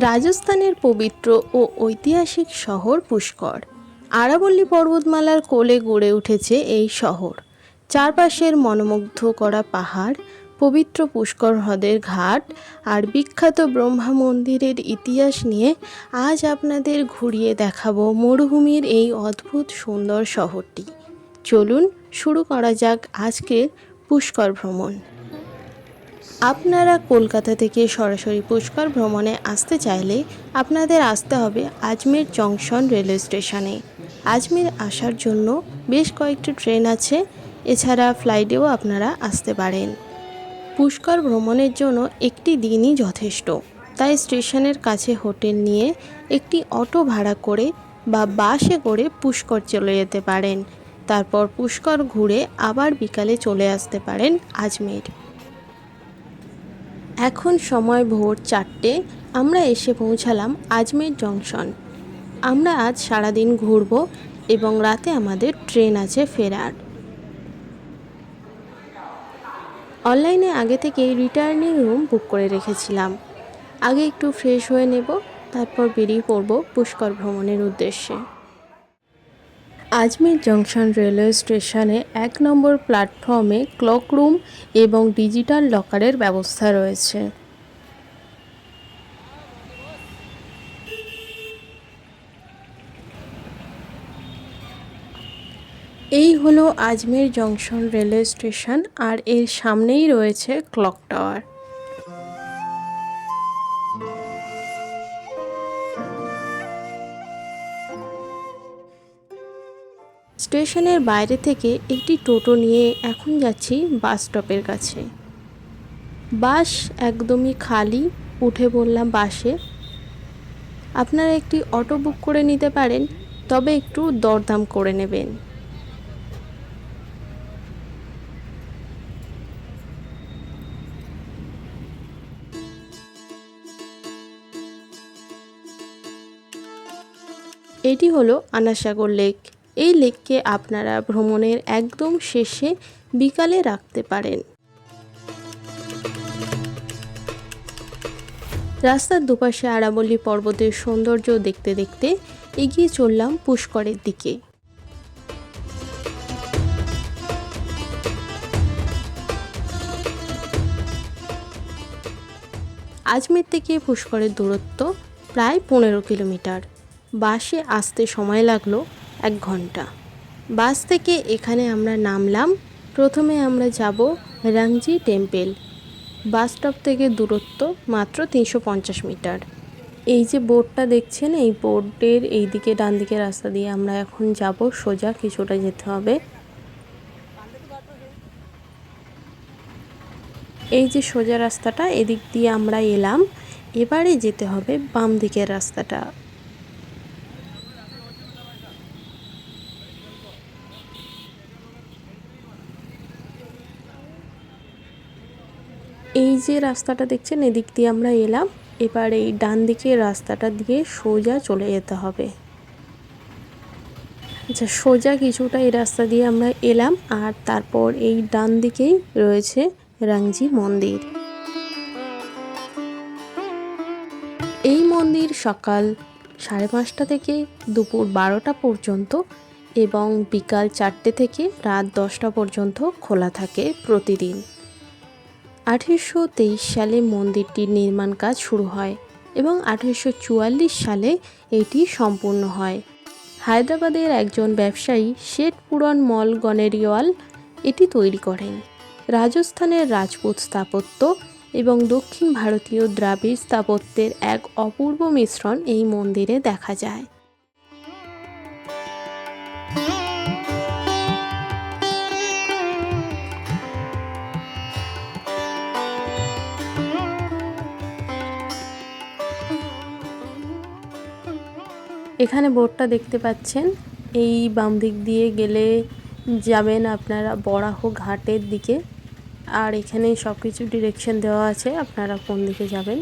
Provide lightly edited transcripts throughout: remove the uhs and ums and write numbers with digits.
রাজস্থানের পবিত্র ও ঐতিহাসিক শহর পুষ্কর। আরাবল্লী পর্বতমালার কোলে গড়ে উঠেছে এই শহর। চারপাশের মনোমুগ্ধ করা পাহাড়, পবিত্র পুষ্কর হ্রদের ঘাট আর বিখ্যাত ব্রহ্মা মন্দিরের ইতিহাস নিয়ে আজ আপনাদের ঘুরিয়ে দেখাবো মরুভূমির এই অদ্ভুত সুন্দর শহরটি। চলুন শুরু করা যাক আজকের পুষ্কর ভ্রমণ। আপনারা কলকাতা থেকে সরাসরি পুষ্কর ভ্রমণে আসতে চাইলে আপনাদের আসতে হবে আজমের জংশন রেলওয়ে স্টেশনে। আজমের আসার জন্য বেশ কয়েকটি ট্রেন আছে, এছাড়া ফ্লাইটেও আপনারা আসতে পারেন। পুষ্কর ভ্রমণের জন্য একটি দিনই যথেষ্ট, তাই স্টেশনের কাছে হোটেল নিয়ে একটি অটো ভাড়া করে বা বাসে করে পুষ্কর চলে যেতে পারেন। তারপর পুষ্কর ঘুরে আবার বিকালে চলে আসতে পারেন আজমের। এখন সময় ভোর 4টে। আমরা এসে পৌঁছালাম আজমের জংশন। আমরা আজ সারাদিন ঘুরব এবং রাতে আমাদের ট্রেন আছে ফেরার। অনলাইনে আগে থেকে রিটার্নিং রুম বুক করে রেখেছিলাম। আগে একটু ফ্রেশ হয়ে নেব, তারপর বেরিয়ে পড়ব পুষ্কর ভ্রমণের উদ্দেশ্যে। আজমের জংশন রেলওয়ে স্টেশনে 1 নম্বর প্ল্যাটফর্মে ক্লক রুম এবং ডিজিটাল লকারের ব্যবস্থা রয়েছে। এই হলো আজমের জংশন রেলওয়ে স্টেশন, আর এর সামনেই রয়েছে ক্লক টাওয়ার। স্টেশনের বাইরে থেকে একটি টোটো নিয়ে এখন যাচ্ছি বাস স্টপের কাছে। বাস একদমই খালি, উঠে পড়লাম বাসে। আপনারা একটি অটো বুক করে নিতে পারেন, তবে একটু দরদাম করে নেবেন। এটি হলো আনাসাগর লেক। এই লেককে আপনারা ভ্রমণের একদম শেষে বিকালে রাখতে পারেন। রাস্তার দুপাশে আরাবল্লী পর্বতের সৌন্দর্য দেখতে দেখতে এগিয়ে চললাম পুষ্করের দিকে। আজমের থেকে পুষ্করের দূরত্ব প্রায় 15 কিলোমিটার। বাসে আসতে সময় লাগলো 1 ঘন্টা। বাস থেকে এখানে আমরা নামলাম। প্রথমে আমরা যাব রাংজি টেম্পল। বাস স্টপ থেকে দূরত্ব মাত্র 350 মিটার। এই যে বোর্ডটা দেখছেন, এই বোর্ডের এই দিকে ডান দিকে রাস্তা দিয়ে আমরা এখন যাব, সোজা কিছুটা যেতে হবে। এই যে সোজা রাস্তাটা, এদিক দিয়ে আমরা এলাম। এবারে যেতে হবে বাম দিকের রাস্তাটা। এই যে রাস্তাটা দেখছেন, এদিক দিয়ে আমরা এলাম। এবার এই ডান দিকের রাস্তাটা দিয়ে সোজা চলে যেতে হবে। আচ্ছা, সোজা কিছুটা এই রাস্তা দিয়ে আমরা এলাম, আর তারপর এই ডান দিকেই রয়েছে রাংজি মন্দির। এই মন্দির সকাল 5:30 থেকে দুপুর 12টা পর্যন্ত এবং বিকাল 4টে থেকে রাত 10টা পর্যন্ত খোলা থাকে প্রতিদিন। 1823 সালে মন্দিরটির নির্মাণ কাজ শুরু হয় এবং 1844 সালে এটি সম্পূর্ণ হয়। হায়দ্রাবাদের একজন ব্যবসায়ী শেঠ পুরন মল গনেরিওয়াল এটি তৈরি করেন। রাজস্থানের রাজপুত স্থাপত্য এবং দক্ষিণ ভারতীয় দ্রাবিড় স্থাপত্যের এক অপূর্ব মিশ্রণ এই মন্দিরে দেখা যায়। এখানে বোর্ডটা দেখতে পাচ্ছেন, এই বাম দিক দিয়ে গেলে যাবেন আপনারা বরাহ ঘাটের দিকে, আর এখানে সব কিছু ডিরেকশন দেওয়া আছে আপনারা কোন দিকে যাবেন।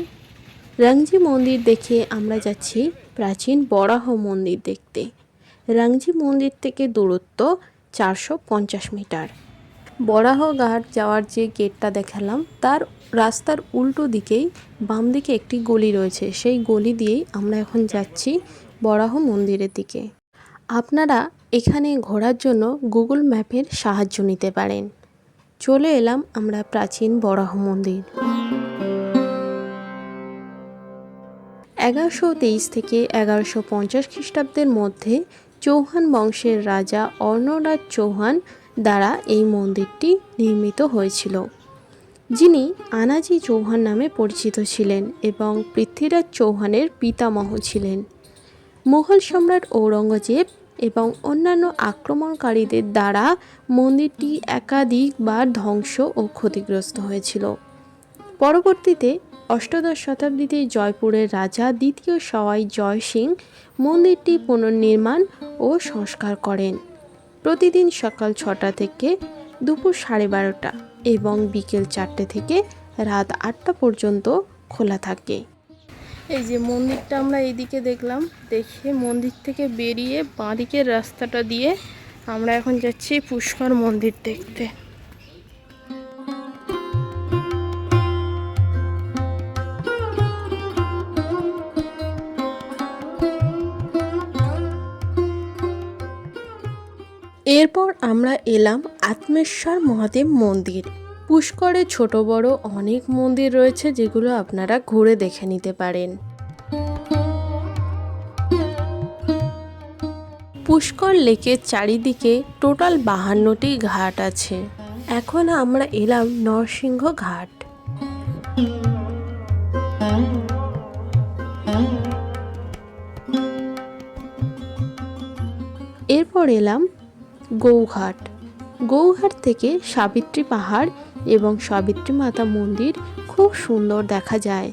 রাংজি মন্দির দেখে আমরা যাচ্ছি প্রাচীন বরাহ মন্দির দেখতে। রাংজি মন্দির থেকে দূরত্ব 450 মিটার। বরাহঘাট যাওয়ার যে গেটটা দেখালাম তার রাস্তার উল্টো দিকেই বাম দিকে একটি গলি রয়েছে, সেই গলি দিয়েই আমরা এখন যাচ্ছি বরাহ মন্দিরের দিকে। আপনারা এখানে ঘোরার জন্য গুগল ম্যাপের সাহায্য নিতে পারেন। চলে এলাম আমরা প্রাচীন বরাহ মন্দির। 1123 থেকে 1150 খ্রিস্টাব্দের মধ্যে চৌহান বংশের রাজা অর্ণরাজ চৌহান দ্বারা এই মন্দিরটি নির্মিত হয়েছিল, যিনি আনাজি চৌহান নামে পরিচিত ছিলেন এবং পৃথ্বীরাজ চৌহানের পিতামহ ছিলেন। মুঘল সম্রাট ঔরঙ্গজেব এবং অন্যান্য আক্রমণকারীদের দ্বারা মন্দিরটি একাধিকবার ধ্বংস ও ক্ষতিগ্রস্ত হয়েছিল। পরবর্তীতে অষ্টাদশ শতাব্দীতে জয়পুরের রাজা দ্বিতীয় সওয়াই জয় সিং মন্দিরটি পুনর্নির্মাণ ও সংস্কার করেন। প্রতিদিন সকাল 6টা থেকে দুপুর 12:30 এবং বিকেল 4টে থেকে রাত 8টা পর্যন্ত খোলা থাকে। এই যে মন্দিরটা আমরা এইদিকে দেখলাম, দেখে মন্দির থেকে বেরিয়ে বাঁদিকের রাস্তাটা দিয়ে আমরা এখন যাচ্ছি পুষ্কর মন্দির দেখতে। এরপর আমরা এলাম আত্মেশ্বর মহাদেব মন্দির। পুষ্করে ছোট বড় অনেক মন্দির রয়েছে, যেগুলো আপনারা ঘুরে দেখে নিতে পারেন। পুষ্কর লেকের চারিদিকে টোটাল 52টি ঘাট আছে। এখন আমরা এলাম নরসিংহ ঘাট। এরপর এলাম গৌঘাট। গৌঘাট থেকে সাবিত্রী পাহাড় এবং সাবিত্রী মাতা মন্দির খুব সুন্দর দেখা যায়।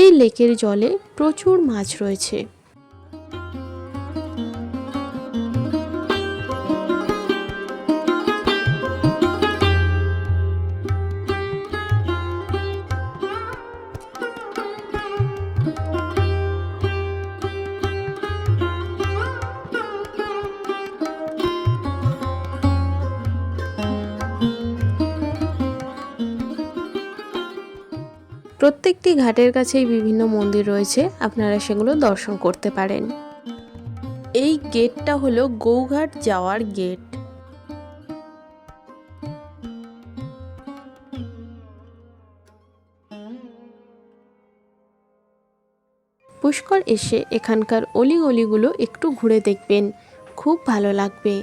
এই লেকের জলে প্রচুর মাছ রয়েছে। প্রত্যেকটি ঘাটের কাছেই বিভিন্ন মন্দির রয়েছে, আপনারা সেগুলো দর্শন করতে পারেন। এই গেটটা হলো গৌঘাট যাওয়ার গেট। পুষ্কর এসে এখানকার অলিগলিগুলো একটু ঘুরে দেখবেন, খুব ভালো লাগবে।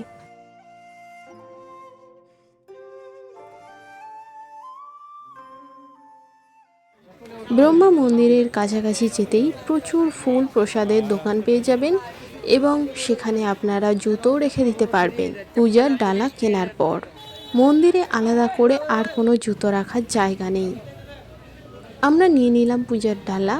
ব্রহ্মা মন্দিরের কাছাকাছি যেতেই প্রচুর ফুল প্রসাদের দোকান পেয়ে যাবেন এবং সেখানে আপনারা জুতো রেখে দিতে পারবেন পূজার ডালা কেনার পর। মন্দিরে আলাদা করে আর কোনো জুতো রাখার জায়গা নেই। আমরা নিয়ে নিলাম পূজার ডালা।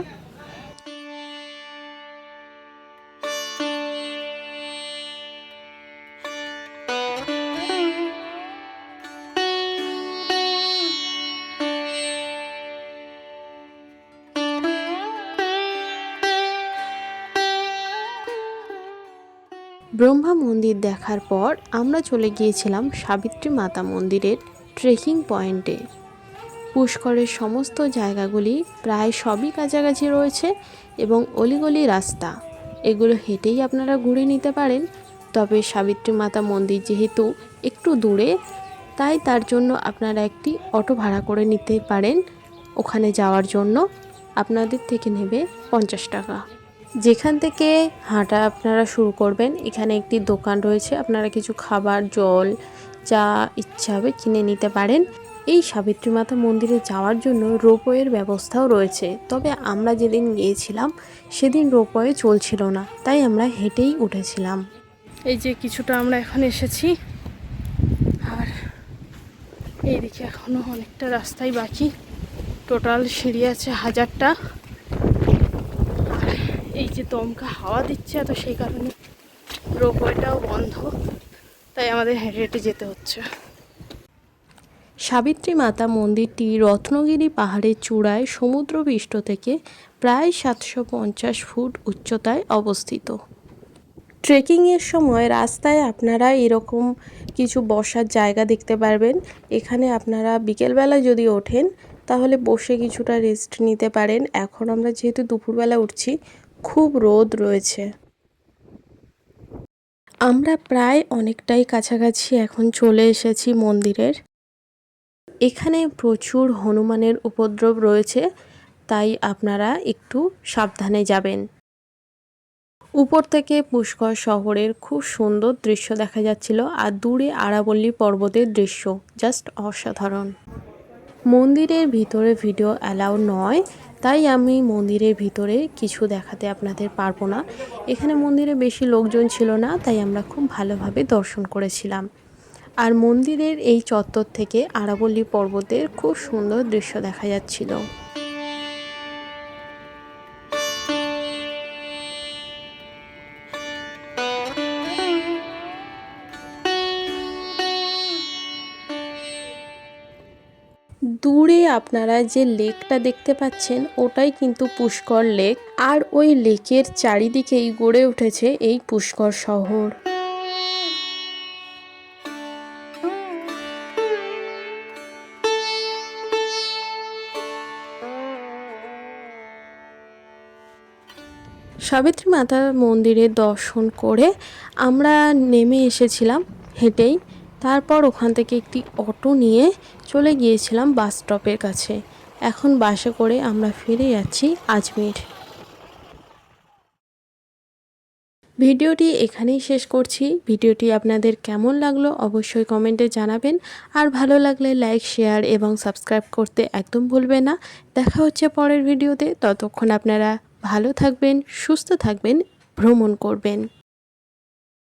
ব্রহ্মা মন্দির দেখার পর আমরা চলে গিয়েছিলাম সাবিত্রী মাতা মন্দিরের ট্রেকিং পয়েন্টে। পুষ্করের সমস্ত জায়গাগুলি প্রায় সবই কাছাকাছি রয়েছে এবং অলিগলি রাস্তা, এগুলো হেঁটেই আপনারা ঘুরে নিতে পারেন। তবে সাবিত্রী মাতা মন্দির যেহেতু একটু দূরে, তাই তার জন্য আপনারা একটি অটো ভাড়া করে নিতে পারেন। ওখানে যাওয়ার জন্য আপনাদের থেকে নেবে 50 টাকা। যেখান থেকে হাঁটা আপনারা শুরু করবেন, এখানে একটি দোকান রয়েছে, আপনারা কিছু খাবার, জল, যা ইচ্ছা হবে কিনে নিতে পারেন। এই সাবিত্রী মাতা মন্দিরে যাওয়ার জন্য রোপওয়ের ব্যবস্থাও রয়েছে, তবে আমরা যেদিন গিয়েছিলাম সেদিন রোপওয়ে চলছিল না, তাই আমরা হেঁটেই উঠেছিলাম। এই যে কিছুটা আমরা এখন এসেছি, আর এইদিকে এখনও অনেকটা রাস্তাই বাকি। টোটাল সিঁড়ি আছে 1000টা। এই যে দমকা হাওয়া দিচ্ছে, তো সেই কারণে রোপওয়েটাও বন্ধ, তাই আমাদের হেঁটে হেঁটে যেতে হচ্ছে। সাবিত্রী মাতা মন্দিরটি রত্নগিরি পাহাড়ের চূড়ায় সমুদ্রপৃষ্ঠ থেকে প্রায় 750 ফুট উচ্চতায় অবস্থিত। ট্রেকিংয়ের সময় রাস্তায় আপনারা এরকম কিছু বসার জায়গা দেখতে পারবেন। এখানে আপনারা বিকেলবেলা যদি ওঠেন তাহলে বসে কিছুটা রেস্ট নিতে পারেন। এখন আমরা যেহেতু দুপুরবেলা উঠছি, খুব রোদ রয়েছে। আমরা প্রায় অনেকটাই কাছাকাছি এখন চলে এসেছি মন্দিরের। এখানে প্রচুর হনুমানের উপদ্রব রয়েছে, তাই আপনারা একটু সাবধানে যাবেন। উপর থেকে পুষ্কর শহরের খুব সুন্দর দৃশ্য দেখা যাচ্ছিল, আর দূরে আরাবল্লী পর্বতের দৃশ্য জাস্ট অসাধারণ। মন্দিরের ভিতরে ভিডিও অ্যালাউ নয়, তাই আমি মন্দিরের ভিতরে কিছু দেখাতে আপনাদের পারবো না। এখানে মন্দিরে বেশি লোকজন ছিল না, তাই আমরা খুব ভালোভাবে দর্শন করেছিলাম। আর মন্দিরের এই চত্বর থেকে আরাবল্লী পর্বতের খুব সুন্দর দৃশ্য দেখা যাচ্ছিল। দূরে আপনারা যে লেকটা দেখতে পাচ্ছেন ওটাই কিন্তু পুষ্কর লেক, আর ওই লেকের চারিদিকেই গড়ে উঠেছে এই পুষ্কর শহর। সাবিত্রী মাতার মন্দিরে দর্শন করে আমরা নেমে এসেছিলাম হেঁটেই। তারপর ওখান থেকে একটি অটো নিয়ে চলে গিয়েছিলাম বাস স্টপের কাছে। এখন বাসে করে আমরা ফিরে যাচ্ছি আজমির। ভিডিওটি এখানেই শেষ করছি। ভিডিওটি আপনাদের কেমন লাগলো অবশ্যই কমেন্টে জানাবেন, আর ভালো লাগলে লাইক, শেয়ার এবং সাবস্ক্রাইব করতে একদম ভুলবেন না। দেখা হচ্ছে পরের ভিডিওতে। ততক্ষণ আপনারা ভালো থাকবেন, সুস্থ থাকবেন, ভ্রমণ করবেন।